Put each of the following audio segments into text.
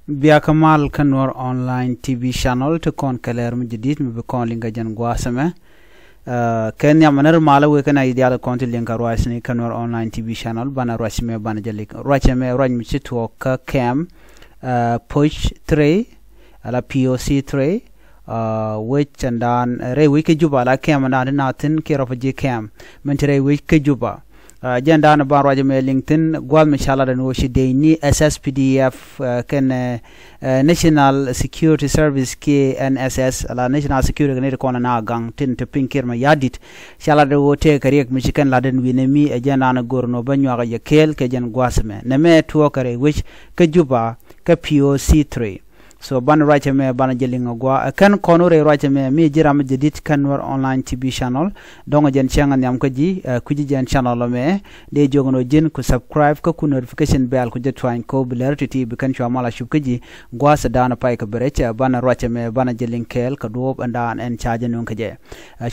بيا كمال كنور أونلاين تي في شانل تكون كلام جديد مبكون لينك جن قواسمه كان يعمل ماله وكان إيديال كونت لينك رواسني كنور أونلاين تي في شانل بنا رواسمه بنا جلك رواسمه روج مشيتوا كام push 3 على POC 3 which and dan re week juba la cam and nothing care of a cam mentre week juba agenda na ban roje me LinkedIn gwal mishala da no shi de ni SSPDF kan National Security Service KNSS ala National Security ne ko na gang tin to pinkir ma yadit shala da wote kariek mishikan laden winemi agenda na gorno banyo ga yakel ke jen gwasme ne me to kare which ke juba ka POC 3 so ban right me ban jelinga gwa kan konore right me mi jiram jedit kanwar online tv channel donga jen changa nyam ko ji kuji jen channel me de jogono jen ku subscribe ko ku notification bell ku jetwain ko blerity bi kan chwa mala shubkaji gwa sa dana pai ka berecha ban right me ban jelinkel ka do andan en charge non ka je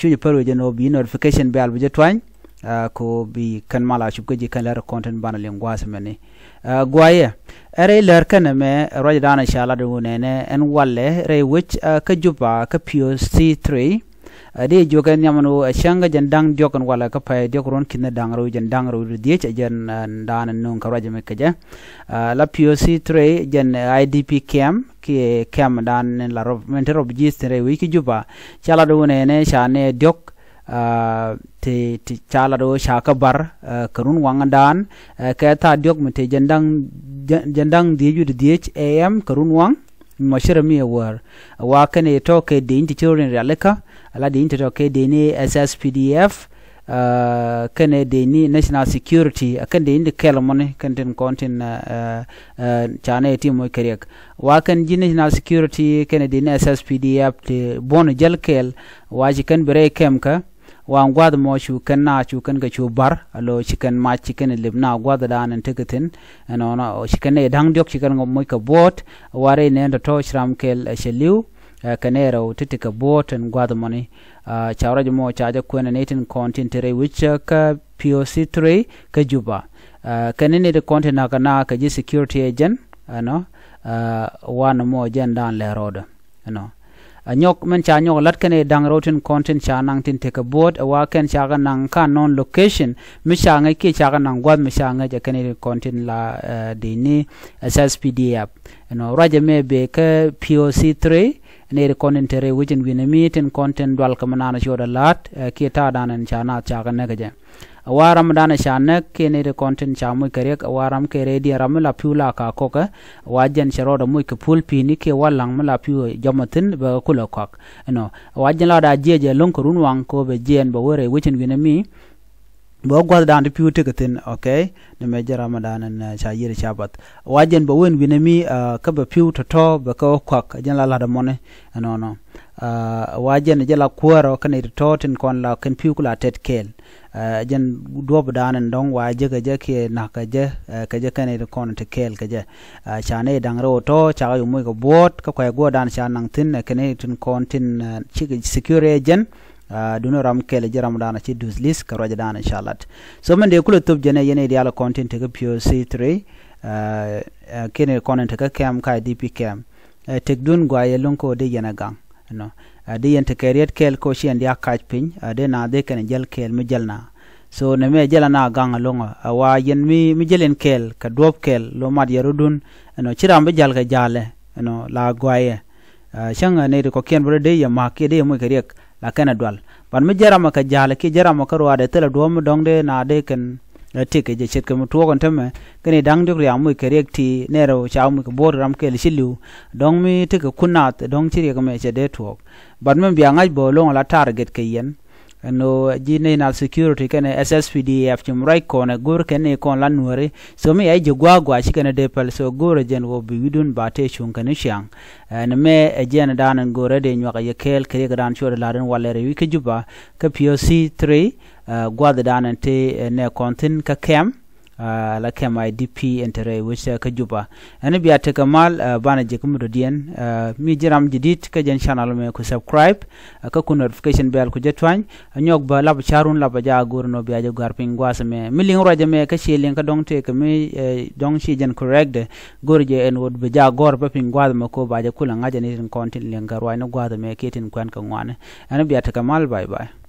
shuji perwe jeno bi notification bell bi jetwain ko bi kan mala shubkaji kan ler content ban lengwa sa meni gwaye ere lerkana me rojdana shala de wonene en walle re which ka juba ka POC 3 de jogan yamano shanga jandang jokan wala ka pay jokron kinna dangro jandangro de jen dan non ka rajame kaje la POC 3 jen IDP cam ki cam dan la mentero registre wiki juba shala de wonene shane jok te chala do shaka bar karun wangandan ka ta diok mate jandang diju dh am karun wang mashira mi war wa kane to ke de inti children realeka ala de inti to ke de ni SSPDF kane de ni National Security kan de indi kelmone kanten kontin chane ti mo keriek wa kan ji National Security kane de ni SSPDF te bon jalkel waji kan bere kemka wan gwad mo shu kan na shu kan ga chu bar alo chicken ma chicken libna gwad dan en teketin no no chicken ne dang diok chicken ngom moy ka bot ware ne ndo to shram kel sheliu kanero titika bot en gwad money chawra mo chaja kwena netin content re which ka POC 3 ka juba kanene de content na kana ka ji security agent no wan mo jen dan le roda no nyok men cha nyok lat kane dang roten content cha nang tin take a board wa ken cha ga nang ka non location mi cha ngai ke cha ga nang gwad mi cha ngai ja kane content la de ni SSPDF no raja me be ka POC 3 ne de content re wujin wina meeting content dwal ka manana shoda lat ke ta danan cha na cha ga ne ga waram dana shana kene de content chamu kerek waram kere di ramla pula ka koka wajan sharoda muy ke pulpi ni ke walang mala piu jamatin ba kula kok no wajan la da jeje lon ko runwang ko be jen ba wore wicin winami bo gwal dan piu tegatin okay ne me jara ramadan na cha yiri chabat wajan ba wen winami ka ba piu to ba ko kok jan la da mone no wajan jala kuoro kan to tin kon la kan piu kula tet kel jen dob danan don wa jega jeke na kaje kaje kane de kon te kel kaje chane dangro to cha yu muy ko bot ka ko go dan cha nang tin kane tin kon tin security agent duno ram kel jaram dana ci dus list ka roja dana inshallah so men de kulo top jene yene de ala content ke POC 3 kene content ka cam ka DP cam tek dun gwa yelon ko de yana gang no de yente keriet kel ko shi ndia kaj pin de na de kan jel kel mi jelna so ne me jelana gang longa wa yen mi jelen kel ka dop kel lo mad yarudun no chiram be jal ka jale no la gwaye shanga ne ko ken bro de ya ma ke de mo keriek la kana dwal ban mi jarama ka jale ki jarama ka ro de tele do mo dong de na de kan tike je chet kam to kon teme kene dang dok ya muy kerek ti nero cha muy ko bor ram kel shilu dong mi tike kunat dong chiri ko me che de to ban men biya ngaj bo long la target ke yen no ji National Security kene SSPDF chum right ko na gur kene kon la nuore so mi ay je gwa shi kene de pel so gur jen wo bi widun ba te chun kene shang na me jen danan gore de nywa ye kel kere dan chore la den walere wi ke juba ka POC 3 gwad danan te ne kontin ka cam la kema DP entere which ka juba ana biya ta kamal bana je kuma dodian mi jiram jidit ka jen channel me ku subscribe ka ku notification bell ku jetwan anyok ba lab charun lab ja gorno biya je garpin gwasa me mi ling roje me ka shelen ka dong te ka mi dong shi jen correct gorje en wod be ja gor ba pin gwada ma ko ba je kula ngaje ni content len garwa na gwada me ketin kwan ka ngwane ana biya ta kamal bye bye